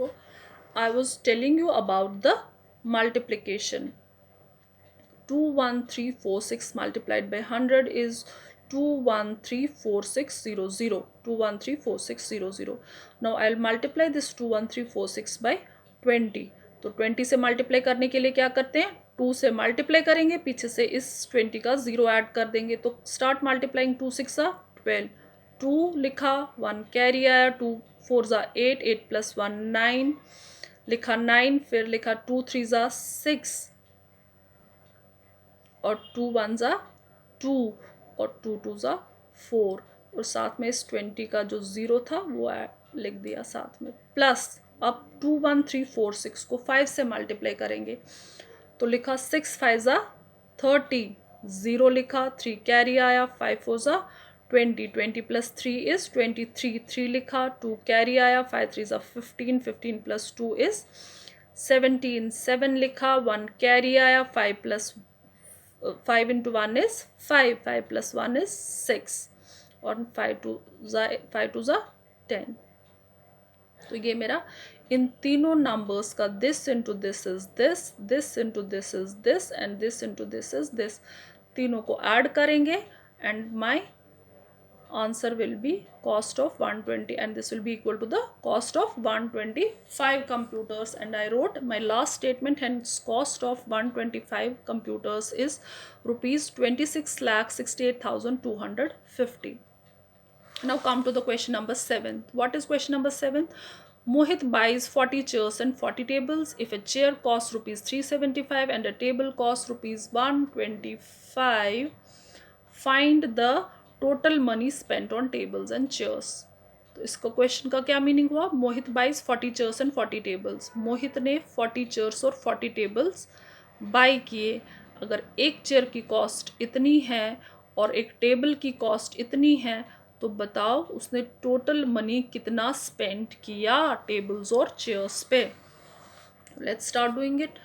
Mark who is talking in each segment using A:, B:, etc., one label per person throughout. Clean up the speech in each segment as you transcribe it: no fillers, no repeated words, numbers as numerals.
A: So I was telling you about the multiplication. 21346 multiplied by 100 is 2134600. 2134600. Now I'll multiply this 21346 by 20. तो 20 से multiply करने के लिए क्या करते हैं, 2 से मल्टीप्लाई करेंगे, पीछे से इस 20 का 0 ऐड कर देंगे. तो स्टार्ट मल्टीप्लाइंग. 2 6 12, 2 लिखा, 1 कैरी आया, 2 4 8, 8 + 1 9 लिखा, 9 फिर लिखा, 2 3 6 और 2 1 2 और 2 2 4 और साथ में इस 20 का जो 0 था वो लिख दिया साथ में, प्लस अब 21346 को 5 से मल्टीप्लाई करेंगे. तो लिखा 6 5 30, 0 लिखा, 3 कैरी आया, 5 4 20, 20 + 3 इज 23, 3 लिखा, 2 कैरी आया, 5 3 15, 15 + 2 इज 17, 7 लिखा, 1 कैरी आया, 5 + 5 into 1 is 5, 5 + 1 is 6 और 5 2 10. तो ये मेरा इन तीनों नंबर्स का this into this is this, this into this is this and this into this is this, तीनों को ऐड करेंगे and my answer will be cost of 120 and this will be equal to the cost of 125 computers. And I wrote my last statement, hence cost of 125 computers is rupees 26,68,250. Now come to the question number 7. What is question number 7? Mohit buys 40 chairs and 40 tables. If a chair costs rupees 375 and a table costs rupees 125, find the total money spent on tables and chairs. तो इसका question का क्या meaning हुआ? मोहित buys 40 chairs and 40 tables. मोहित ने 40 chairs और 40 tables by किए. अगर एक चेयर की कॉस्ट इतनी है और एक टेबल की कॉस्ट इतनी है तो बताओ उसने टोटल मनी कितना स्पेंड किया टेबल्स और चेयर्स पे. Let's start doing it.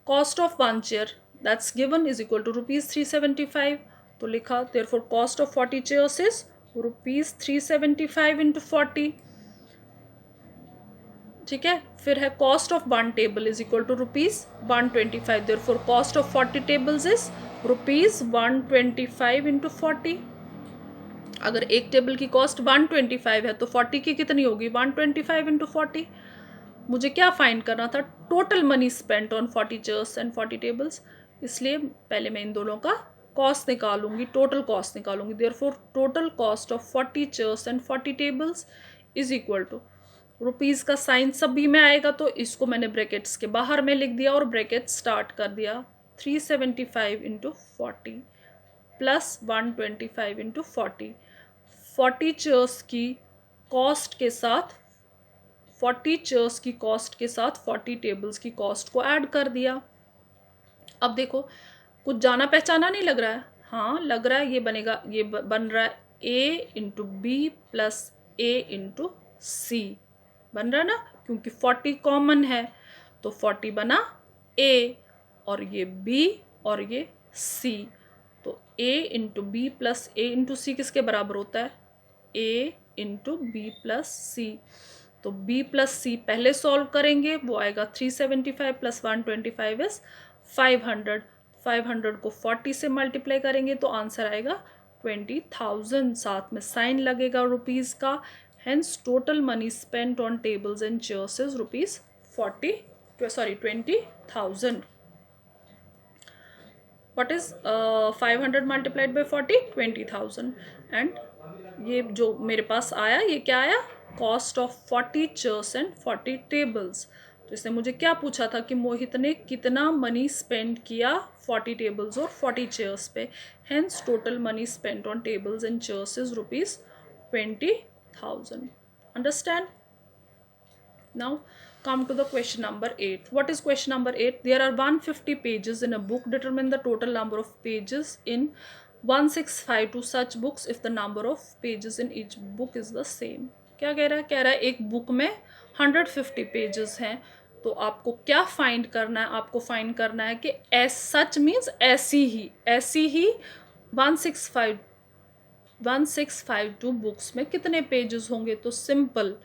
A: Cost of one chair that's given is equal to rupees 375. तो लिखा therefore cost of 40 chairs is rupees 375 into 40. ठीक है. फिर है cost of one table is equal to rupees 125. Therefore cost of 40 tables is rupees 125 into 40. अगर एक table की cost 125 है तो 40 की कितनी होगी? 125 इंटू 40. मुझे क्या फाइंड करना था? Total money spent on 40 chairs and 40 tables. इसलिए पहले मैं इन दोनों का कॉस्ट निकालूंगी, टोटल कॉस्ट निकालूंगी. Therefore total cost of 40 chairs and 40 tables is equal to, rupees का साइन सभी में आएगा तो इसको मैंने ब्रैकेट्स के बाहर में लिख दिया और ब्रैकेट स्टार्ट कर दिया. 375 इंटू 40 प्लस 125 इंटू 40. 40 चेयर्स की कॉस्ट के साथ 40 चेयर्स की कॉस्ट के साथ 40 टेबल्स की कॉस्ट को ऐड कर दिया. अब देखो कुछ जाना पहचाना नहीं लग रहा है? हाँ लग रहा है. ये बनेगा, ये बन रहा है a into B plus a into c. बन रहा है ना, क्योंकि 40 कॉमन है तो 40 बना a और ये b और ये c. तो a into B plus a into c किसके बराबर होता है? a into B plus c. तो b प्लस सी पहले सॉल्व करेंगे, वो आएगा 375 प्लस 125 इज 500. 500 को 40 से मल्टीप्लाई करेंगे तो आंसर आएगा 20,000. साथ में साइन लगेगा रुपीज़ का. Hence total money spent on tables and chairs is rupees 20,000. What is 500 multiplied by 40? 20,000. And ये जो मेरे पास आया ये क्या आया? Cost of 40 chairs and 40 tables. तो इसने मुझे क्या पूछा था कि मोहित ने कितना मनी स्पेंड किया 40 टेबल्स और 40 चेयर्स पे. Hence total money spent on tables and chairs is rupees 20,000. Understand? Now come to the question number 8. What is question number 8? There are 150 pages in a book. Determine the total number of pages in 1652 such books if the number of pages in each book is the same. क्या कह रहा है? कह रहा है एक book में 150 pages हैं. तो आपको क्या फाइंड करना है? आपको फाइंड करना है कि एस सच मीन्स ऐसी ही 1652 बुक्स में कितने पेजेस होंगे. तो सिंपल,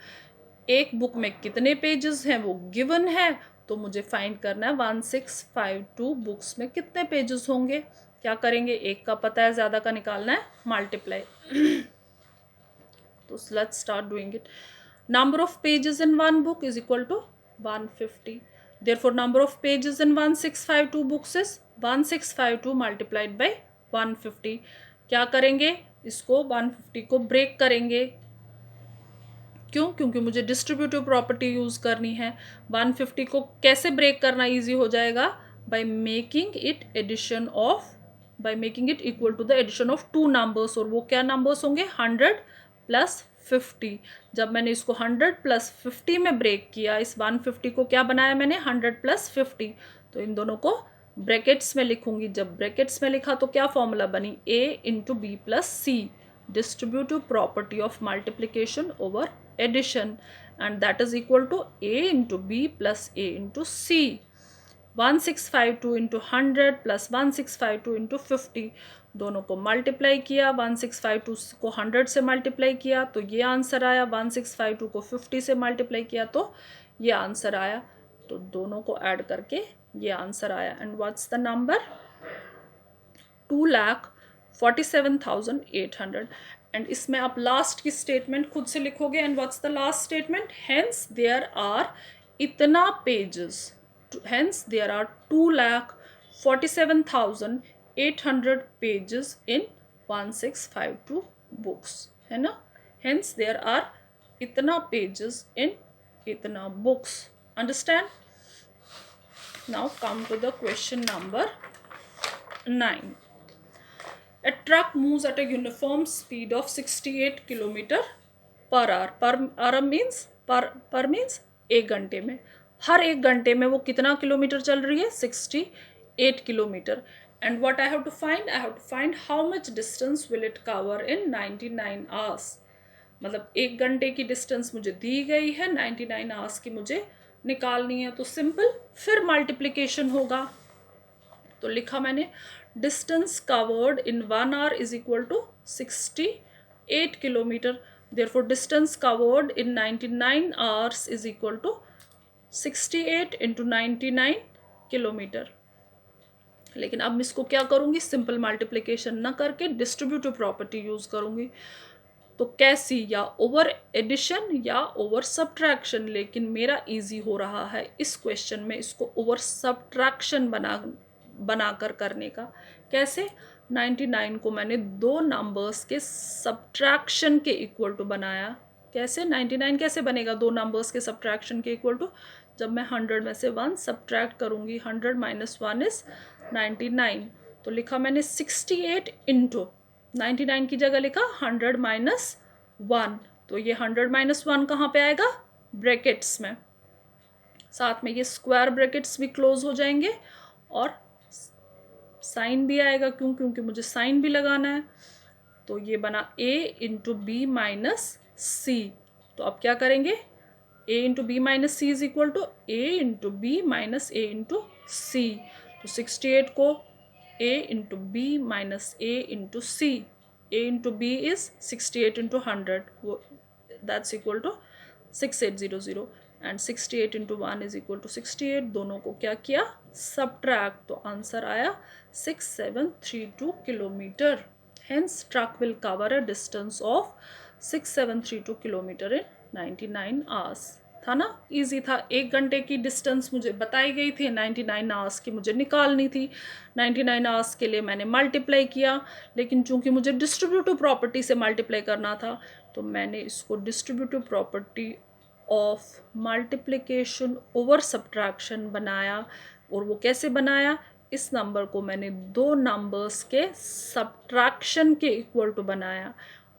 A: एक बुक में कितने पेजेस हैं वो गिवन है, तो मुझे फाइंड करना है 1652 बुक्स में कितने पेजेस होंगे। क्या करेंगे, एक का पता है, ज़्यादा का निकालना है, मल्टीप्लाई। तो let's start doing it. Number of pages in one book is equal to 150। Therefore, number of pages in 1652 books is 1652 multiplied by 150। क्या करेंगे, इसको 150 को ब्रेक करेंगे। क्यों? क्योंकि मुझे डिस्ट्रीब्यूटिव प्रॉपर्टी यूज़ करनी है। 150 को कैसे ब्रेक करना ईजी हो जाएगा, by making it addition of, by making it equal to the addition of two numbers. और वो क्या नंबर्स होंगे, 100 प्लस 50। जब मैंने इसको 100 प्लस 50 में ब्रेक किया, इस 150 को क्या बनाया मैंने, 100 प्लस 50। तो इन दोनों को ब्रैकेट्स में लिखूंगी। जब ब्रैकेट्स में लिखा तो क्या फॉर्मूला बनी, a into B plus C, distributive property of multiplication over addition, and that is equal to a into b plus a into c। 1652 into 100 plus 1652 into 50, दोनों को मल्टीप्लाई किया। 1652 को 100 से मल्टीप्लाई किया तो ये आंसर आया, 1652 को 50 से मल्टीप्लाई किया तो ये आंसर आया। तो दोनों को ऐड करके ये आंसर आया। And what's the number, 2,47,800। And इसमें आप लास्ट की स्टेटमेंट खुद से लिखोगे। And what's the last statement, hence there are इतना pages, hence there are 2,47,800 pages in 1652 books, है ना। हेंस देयर आर इतना पेजेस इन इतना books. Understand. Now come to the question number 9। A truck moves at a uniform speed of 68 kilometre per hour. पर means पर means एक घंटे में, हर एक घंटे में वो कितना किलोमीटर चल रही है, 68 kilometre. And what I have to find, I have to find how much distance will it cover in 99 hours. मतलब एक घंटे की डिस्टेंस मुझे दी गई है, 99 आवर्स की मुझे निकालनी है। तो सिंपल, फिर मल्टीप्लिकेशन होगा। तो लिखा मैंने, distance covered in 1 hour is equal to 68 kilometre. Therefore distance covered in 99 hours is equal to 68 into 99 kilometre. लेकिन अब मैं इसको क्या करूँगी, सिंपल मल्टीप्लिकेशन ना करके डिस्ट्रीब्यूटिव प्रॉपर्टी यूज़ करूँगी। तो कैसी, या ओवर एडिशन या ओवर सब्ट्रैक्शन। लेकिन मेरा इजी हो रहा है इस क्वेश्चन में इसको ओवर सब्ट्रैक्शन बनाकर करने का। कैसे, 99 को मैंने दो नंबर्स के सब्ट्रैक्शन के इक्वल टू बनाया। कैसे, 99 कैसे बनेगा दो नंबर्स के सब्ट्रैक्शन के इक्वल टू, जब मैं 100 में से 1 सब्ट्रैक्ट करूँगी। 100 माइनस 1 इज़ 99। तो लिखा मैंने 68 इंटू 99 की जगह लिखा 100 माइनस 1। तो ये 100 माइनस 1 कहाँ पे आएगा, ब्रैकेट्स में। साथ में ये स्क्वायर ब्रैकेट्स भी क्लोज हो जाएंगे और साइन भी आएगा। क्यों, क्योंकि मुझे साइन भी लगाना है। तो ये बना a into b minus c. तो अब क्या करेंगे, a into b minus c is equal to a into b minus a into c. तो 68 को a into b minus a into c, a into b is 68 into 100, वो that's equal to 6800। And 68 into 1 is equal to 68। दोनों को क्या किया, subtract. तो answer आया 6732 kilometre. Hence truck will cover a distance of 6732 kilometre in 99 hours. था ना, easy था। एक घंटे की डिस्टेंस मुझे बताई गई थी, 99 आवर्स की मुझे निकालनी थी। 99 आवर्स के लिए मैंने मल्टीप्लाई किया, लेकिन चूंकि मुझे डिस्ट्रीब्यूटिव प्रॉपर्टी से मल्टीप्लाई करना था तो मैंने इसको distributive property of multiplication over subtraction बनाया। और वो कैसे बनाया, इस नंबर को मैंने दो नंबर्स के सब्ट्रैक्शन के इक्वल टू बनाया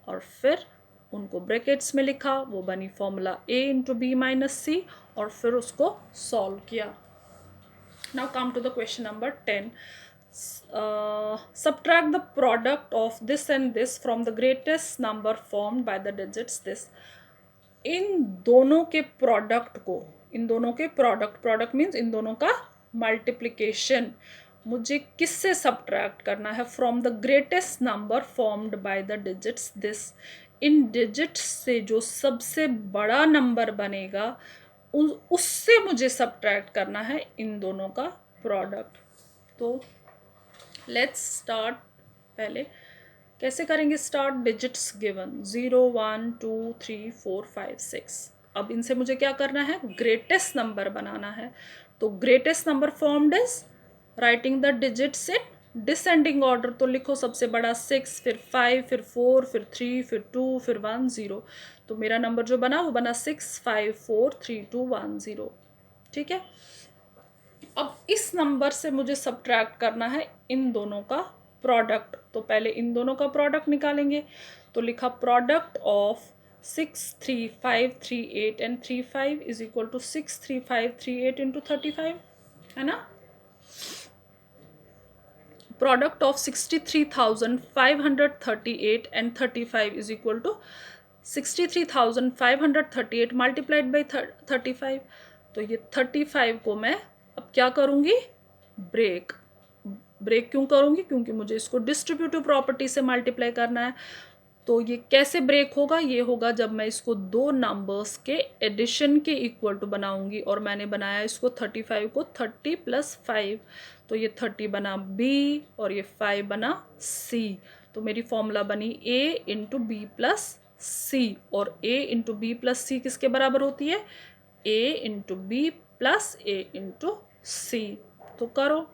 A: और फिर उनको ब्रैकेट्स में लिखा। वो बनी formula a into b minus c और फिर उसको सॉल्व किया। Now come to the question number 10। subtract the product of this and this from the greatest number formed by the digits this। इन दोनों के प्रोडक्ट को, इन दोनों के प्रोडक्ट मीन्स इन दोनों का मल्टीप्लिकेशन मुझे किससे सब्ट्रैक्ट करना है, from the greatest number formed by the digits this. In digits से जो सबसे बड़ा नंबर बनेगा उससे मुझे सब्ट्रैक्ट करना है इन दोनों का प्रोडक्ट। तो लेट्स स्टार्ट। पहले कैसे करेंगे स्टार्ट? Digits given 0 1 2 3 4 5 6। अब इनसे मुझे क्या करना है? ग्रेटेस्ट नंबर बनाना है। तो greatest number formed is writing the digits in descending order. तो लिखो सबसे बड़ा 6, फिर 5, फिर 4, फिर 3, फिर 2, फिर 1 0। तो मेरा नंबर जो बना वो बना 6 5 4 3 2 1 0। ठीक है। अब इस नंबर से मुझे सब्ट्रैक्ट करना है इन दोनों का प्रोडक्ट। तो पहले इन दोनों का प्रोडक्ट निकालेंगे। तो लिखा product of 6 3 5 3 8 and 3 5 is equal to 6 3 5 3 8 into 35, है ना। Product of 63,538 and 35 is equal to 63,538 multiplied by 35। तो ये 35 को मैं अब क्या करूँगी? ब्रेक क्यों करूँगी? क्योंकि मुझे इसको डिस्ट्रीब्यूटिव प्रॉपर्टी से मल्टीप्लाई करना है। तो ये कैसे ब्रेक होगा? ये होगा जब मैं इसको दो नंबर्स के एडिशन के इक्वल टू बनाऊंगी। और मैंने बनाया इसको 35 को 30 + 5। तो ये 30 बना B और ये 5 बना C। तो मेरी फॉर्मूला बनी A into B plus C। और A into B plus C किसके बराबर होती है? A into B plus A into C। तो करो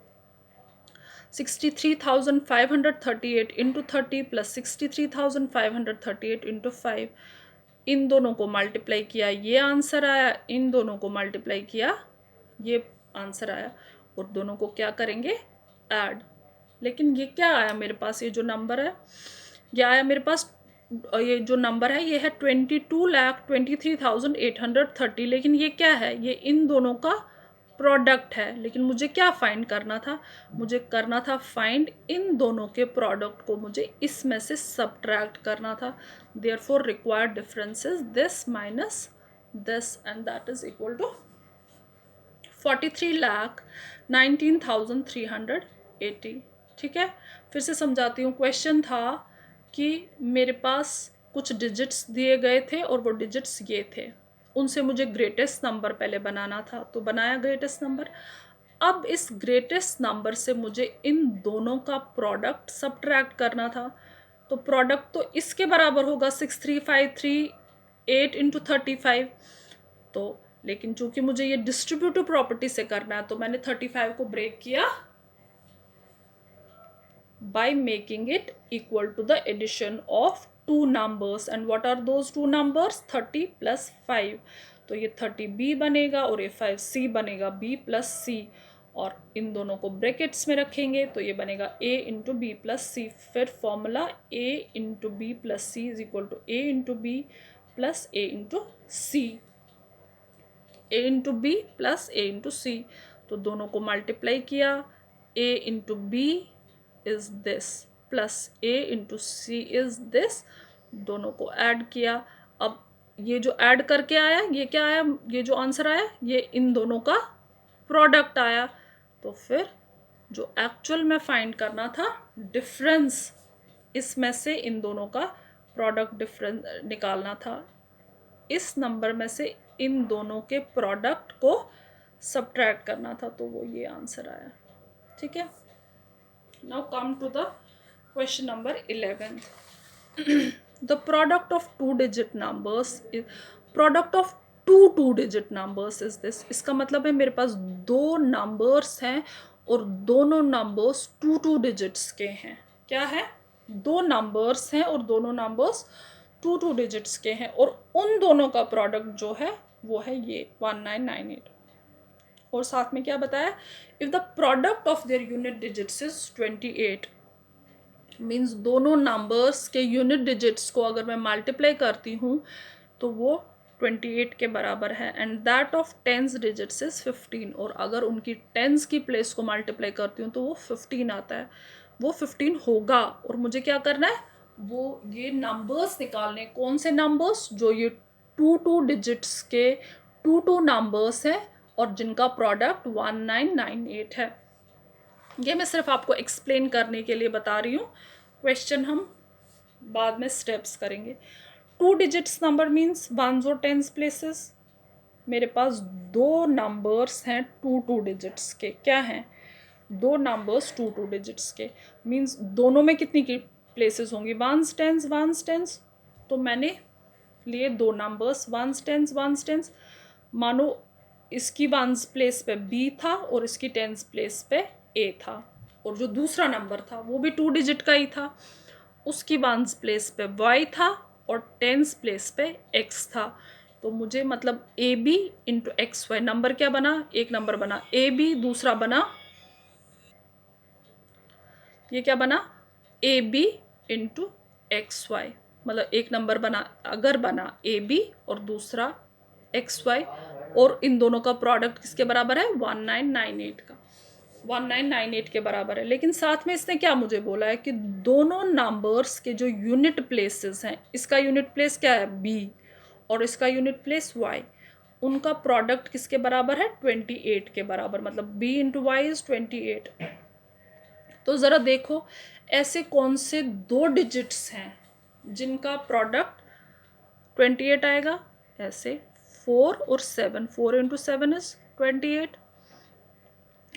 A: 63,538 इंटू 30 प्लस 63,538 इंटू 5। इन दोनों को मल्टीप्लाई किया, ये आंसर आया। इन दोनों को मल्टीप्लाई किया, ये आंसर आया। और दोनों को क्या करेंगे? ऐड। लेकिन ये क्या आया मेरे पास? ये जो नंबर है ये आया मेरे पास, ये जो नंबर है ये है 22,23,830। लेकिन ये क्या है? ये इन दोनों का प्रोडक्ट है। लेकिन मुझे क्या फाइंड करना था? मुझे करना था फाइंड इन दोनों के प्रोडक्ट को मुझे इसमें से सब्ट्रैक्ट करना था। Therefore required difference is this minus this and that is equal to 43,19,380। ठीक है। फिर से समझाती हूँ। क्वेश्चन था कि मेरे पास कुछ डिजिट्स दिए गए थे और वो डिजिट्स ये थे। उनसे मुझे ग्रेटेस्ट नंबर पहले बनाना था। तो बनाया ग्रेटेस्ट नंबर। अब इस ग्रेटेस्ट नंबर से मुझे इन दोनों का प्रोडक्ट सब्ट्रैक्ट करना था। तो प्रोडक्ट तो इसके बराबर होगा 63,538 इंटू 35। तो लेकिन चूंकि मुझे ये डिस्ट्रीब्यूटिव प्रॉपर्टी से करना है तो मैंने 35 को ब्रेक किया by making it equal to the addition of two numbers. And what are those two numbers? 30 plus 5। तो ये 30b बनेगा और ये 5c बनेगा, b plus c। और इन दोनों को ब्रैकेट्स में रखेंगे तो ये बनेगा a into B plus c. फिर formula a into B plus c is equal to a into B plus a into c. a into B plus a into c. तो दोनों को मल्टीप्लाई किया, a into b is this plus a into c is this. दोनों को add किया। अब ये जो ऐड करके आया ये क्या आया? ये जो आंसर आया ये इन दोनों का प्रोडक्ट आया। तो फिर जो एक्चुअल में फाइंड करना था डिफरेंस, इसमें से इन दोनों का प्रोडक्ट डिफरेंस निकालना था। इस नंबर में से इन दोनों के प्रोडक्ट को सब्ट्रैक्ट करना था। तो वो ये आंसर आया। ठीक है। Now come to the question number 11. The product of two-digit numbers is product of two-digit numbers is this. इसका मतलब है मेरे पास दो नंबर्स हैं और दोनों नंबर्स टू डिजिट्स के हैं। क्या है? दो नंबर्स हैं और दोनों नंबर्स टू डिजिट्स के हैं और उन दोनों का प्रोडक्ट जो है वो है ये 1998। और साथ में क्या बताया? If the product of their unit digits is 28, means दोनों नंबर्स के यूनिट डिजिट्स को अगर मैं मल्टीप्लाई करती हूँ तो वो 28 के बराबर है। And that of tens digits is 15। और अगर उनकी टेंस की प्लेस को मल्टीप्लाई करती हूँ तो वो 15 आता है। वो 15 होगा। और मुझे क्या करना है? वो ये नंबर्स निकालने। कौन से नंबर्स? जो ये टू डिजिट्स के टू नंबर्स हैं और जिनका प्रोडक्ट 1998 है। ये मैं सिर्फ आपको एक्सप्लेन करने के लिए बता रही हूँ। क्वेश्चन हम बाद में स्टेप्स करेंगे। 2 डिजिट्स नंबर मीन्स वंस और टेंस प्लेसेस। मेरे पास दो नंबर्स हैं 2 डिजिट्स के। क्या हैं? दो नंबर्स 2 डिजिट्स के मीन्स दोनों में कितनी की प्लेसेस होंगी? Ones tens. तो मैंने लिए दो नंबर्स वंस टेंस। मानो इसकी वंस प्लेस पे बी था और इसकी टेंस प्लेस पे ए था, और जो दूसरा नंबर था वो भी 2 डिजिट का ही था, उसकी वंस प्लेस पे वाई था और टेंस प्लेस पे एक्स था। तो मुझे मतलब A B into X Y, number क्या बना? एक नंबर बना ए बी, दूसरा बना ये क्या बना? A B into X Y. मतलब एक नंबर बना, अगर बना ए बी और दूसरा एक्स वाई, और इन दोनों का प्रोडक्ट किसके बराबर है? 1998 का, 1998 के बराबर है। लेकिन साथ में इसने क्या मुझे बोला है कि दोनों नंबर्स के जो यूनिट प्लेसेस हैं, इसका यूनिट प्लेस क्या है? बी, और इसका यूनिट प्लेस वाई, उनका प्रोडक्ट किसके बराबर है? 28 के बराबर। मतलब बी इंटू वाई इज 28। तो ज़रा देखो ऐसे कौन से दो डिजिट्स हैं जिनका प्रोडक्ट 28 आएगा? ऐसे 4 और 7, 4 इंटू 7 इज 28।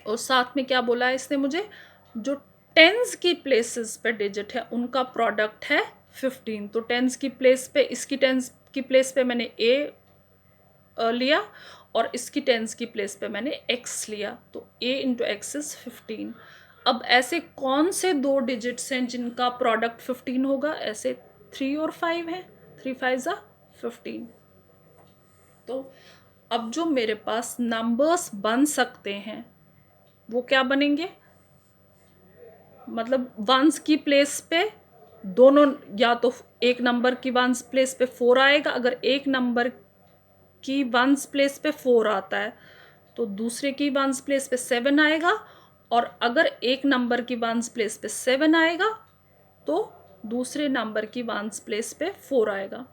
A: और साथ में क्या बोला है इसने मुझे? जो टेंस की प्लेसेस पे डिजिट है उनका प्रोडक्ट है 15। तो टेंस की प्लेस पे, इसकी टेंस की प्लेस पे मैंने ए लिया और इसकी टेंस की प्लेस पे मैंने एक्स लिया, तो ए इंटू एक्स इज 15। अब ऐसे कौन से दो डिजिट्स हैं जिनका प्रोडक्ट 15 होगा? ऐसे 3 और 5 हैं, 3 5 ज़ा 15। तो अब जो मेरे पास नंबर्स बन सकते हैं वो क्या बनेंगे? मतलब वंस की प्लेस पे दोनों, या तो एक नंबर की वंस प्लेस पे 4 आएगा, अगर एक नंबर की वंस प्लेस पे 4 आता है तो दूसरे की वंस प्लेस पे 7 आएगा, और अगर एक नंबर की वंस प्लेस पे 7 आएगा तो दूसरे नंबर की वंस प्लेस पे 4 आएगा।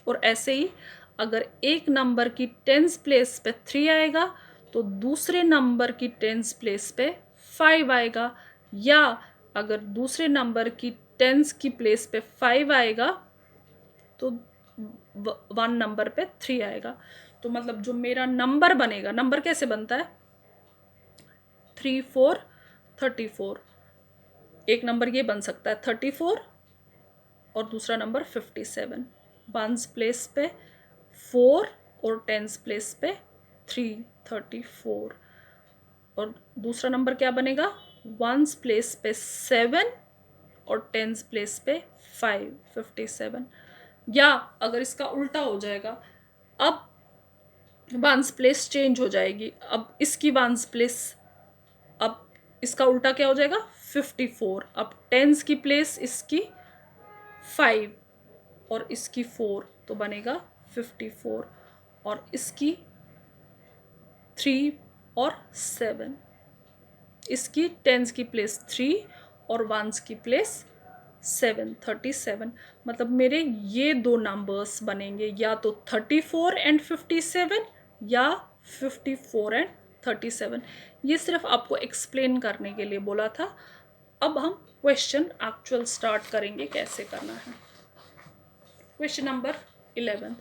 A: और ऐसे ही अगर एक नंबर की टेंस प्लेस पे 3 आएगा तो दूसरे नंबर की टेंस प्लेस पे 5 आएगा, या अगर दूसरे नंबर की टेंस की प्लेस पे 5 आएगा तो 1 नंबर पे 3 आएगा। तो मतलब जो मेरा नंबर बनेगा, नंबर कैसे बनता है? 3 4 34। एक नंबर ये बन सकता है 34 और दूसरा नंबर 57। वंस प्लेस पे 4 और टेंस प्लेस पे 3, 34। और दूसरा नंबर क्या बनेगा? वंस प्लेस पे 7 और टेंस प्लेस पे 5, 57। या अगर इसका उल्टा हो जाएगा, अब वंस प्लेस चेंज हो जाएगी। अब इसकी वंस प्लेस, अब इसका उल्टा क्या हो जाएगा? 54। अब टेंस की प्लेस इसकी 5 और इसकी 4, तो बनेगा 54। और इसकी 3 और 7, इसकी टेंस की प्लेस 3 और वंस की प्लेस 7, 37। मतलब मेरे ये दो नंबर्स बनेंगे, या तो 34 एंड 57 या 54 एंड 37। ये सिर्फ आपको एक्सप्लेन करने के लिए बोला था। अब हम क्वेश्चन एक्चुअल स्टार्ट करेंगे कैसे करना है। Question number 11,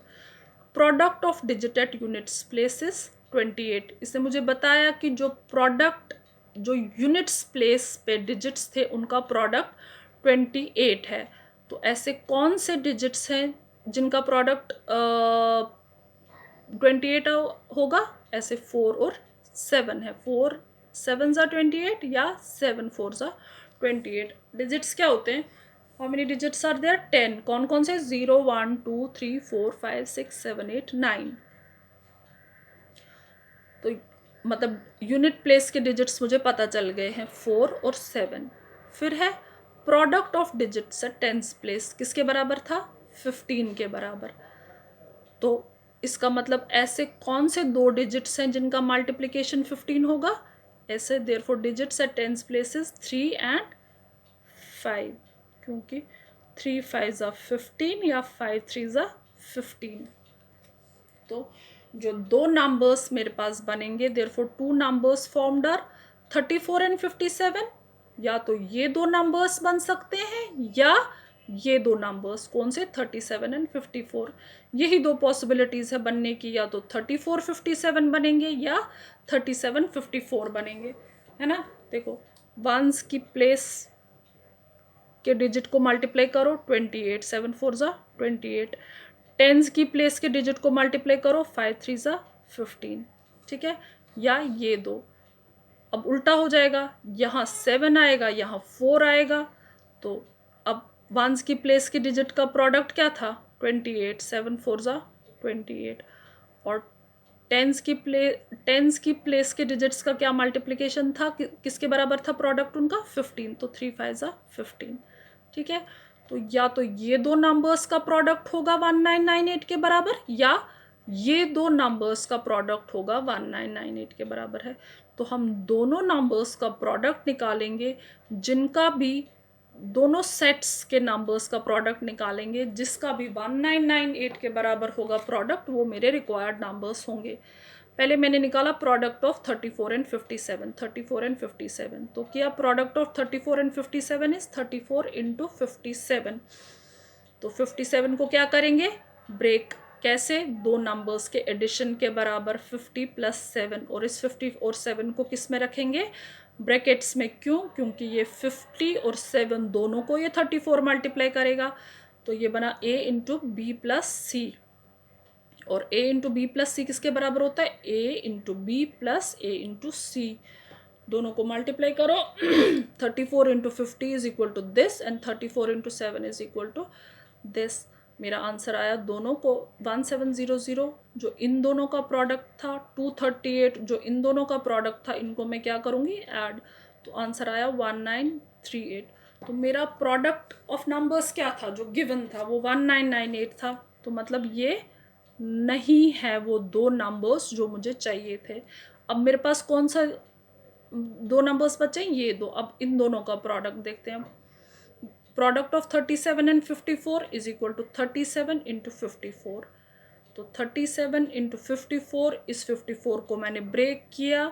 A: product of digit at units places 28। इसने मुझे बताया कि जो प्रोडक्ट, जो यूनिट्स प्लेस पे डिजिट्स थे उनका प्रोडक्ट 28 है। तो ऐसे कौन से डिजिट्स हैं जिनका प्रोडक्ट 28 होगा? ऐसे 4 और 7 है, 4 7 ज़ा 28 या 7 4 ज़ा 28। डिजिट्स क्या होते हैं? How many digits are there? 10। कौन कौन से? 0 1 2 3 4 5 6 7 8 9। तो मतलब यूनिट प्लेस के डिजिट्स मुझे पता चल गए हैं 4 और 7। फिर है product of digits at tens place, किसके बराबर था? 15 के बराबर। तो इसका मतलब ऐसे कौन से दो डिजिट्स हैं जिनका मल्टीप्लिकेशन 15 होगा? ऐसे therefore digits at tens places 3 and 5, क्योंकि 3 5 ज़ा 15 या 5 3 ज़ा 15। तो जो दो नंबर्स मेरे पास बनेंगे, therefore two numbers formed are 34 and 57। या तो ये दो नंबर्स बन सकते हैं या ये दो नंबर्स कौन से, 37 एंड 54, यही दो पॉसिबिलिटीज़ है बनने की, या तो 34 57 बनेंगे या 37 54 बनेंगे, है ना। देखो वंस की प्लेस के डिजिट को मल्टीप्लाई करो, 28 7 4 ज़ा 28, टेंस की प्लेस के डिजिट को मल्टीप्लाई करो, 5 3 ज़ा 15, ठीक है। या ये दो, अब उल्टा हो जाएगा, यहाँ 7 आएगा, यहाँ 4 आएगा, तो अब वंस की प्लेस की डिजिट का प्रोडक्ट क्या था, 28 7 4 ज़ा 28, और टेंस की प्लेस के डिजिट्स का क्या मल्टीप्लिकेशन था, किसके बराबर था प्रोडक्ट उनका, 15, तो 3 5 ज़ा 15, ठीक है। तो या तो ये दो नंबर्स का प्रोडक्ट होगा 1998 के बराबर, या ये दो नंबर्स का प्रोडक्ट होगा 1998 के बराबर है। तो हम दोनों नंबर्स का प्रोडक्ट निकालेंगे, जिनका भी दोनों सेट्स के नंबर्स का प्रोडक्ट निकालेंगे, जिसका भी 1998 के बराबर होगा प्रोडक्ट, वो मेरे रिक्वायर्ड नंबर्स होंगे। पहले मैंने निकाला प्रोडक्ट ऑफ 34 एंड 57, 34 एंड 57, तो क्या product of 34 and 57 is 34 into 57। तो 57 को क्या करेंगे, ब्रेक, कैसे, दो नंबर्स के एडिशन के बराबर 50 प्लस 7, और इस 50 और 7 को किस में रखेंगे, ब्रैकेट्स में, क्यों, क्योंकि ये 50 और 7 दोनों को ये 34 मल्टीप्लाई करेगा, तो ये बना a into B plus c, और a into B plus c किसके बराबर होता है, a into B plus a into c, दोनों को मल्टीप्लाई करो 34 into 50 is equal to this, and 34 into 7 is equal to this. मेरा आंसर आया दोनों को 1700, जो इन दोनों का प्रोडक्ट था, 238 जो इन दोनों का प्रोडक्ट था, इनको मैं क्या करूँगी, ऐड, तो आंसर आया 1938। तो मेरा प्रोडक्ट ऑफ नंबर्स क्या था, जो गिवन था वो 1998 था, तो मतलब ये नहीं है वो दो नंबर्स जो मुझे चाहिए थे। अब मेरे पास कौन सा दो नंबर्स बचे, ये दो, अब इन दोनों का प्रोडक्ट देखते हैं। Product of 37 and 54 is equal to 37 into 54, तो 37 इंटू 54 इस 54 को मैंने ब्रेक किया,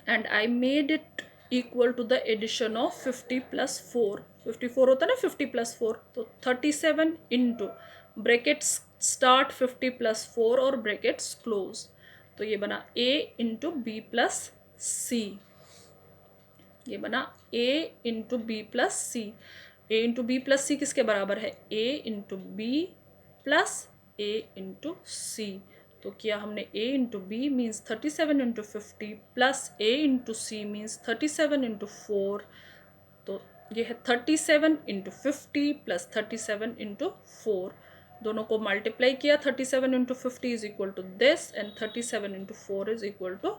A: and I made it equal to the addition of 50 plus 4, 54 होता है ना 50 प्लस 4, तो 37 इंटू ब्रैकेट्स स्टार्ट 50 प्लस 4 और ब्रैकेट्स क्लोज, तो ये बना a into B plus c, ये बना a into B plus c, a into B plus c किसके बराबर है, a into B plus a into c, तो किया हमने a into b means 37 into 50 plus a into c means 37 into 4, तो ये है 37 इंटू 50 प्लस 37 इंटू 4, दोनों को मल्टीप्लाई किया, 37 into 50 is equal to this, and 37 into 4 is equal to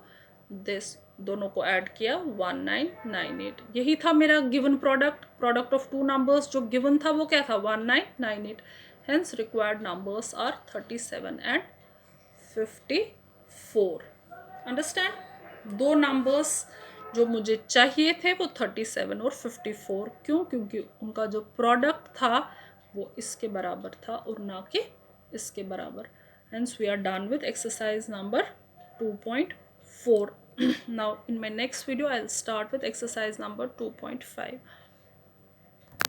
A: this, दोनों को ऐड किया 1998। यही था मेरा given product, product of two numbers जो गिवन था वो क्या था, 1998, hence required numbers are 37 and 54। Understand, दो नंबर्स जो मुझे चाहिए थे वो 37 और 54, क्यों, क्योंकि उनका जो प्रोडक्ट था वो इसके बराबर था और ना कि इसके बराबर। Hence we are done with exercise number 2.4. Now in my next video I'll start with exercise number 2.5.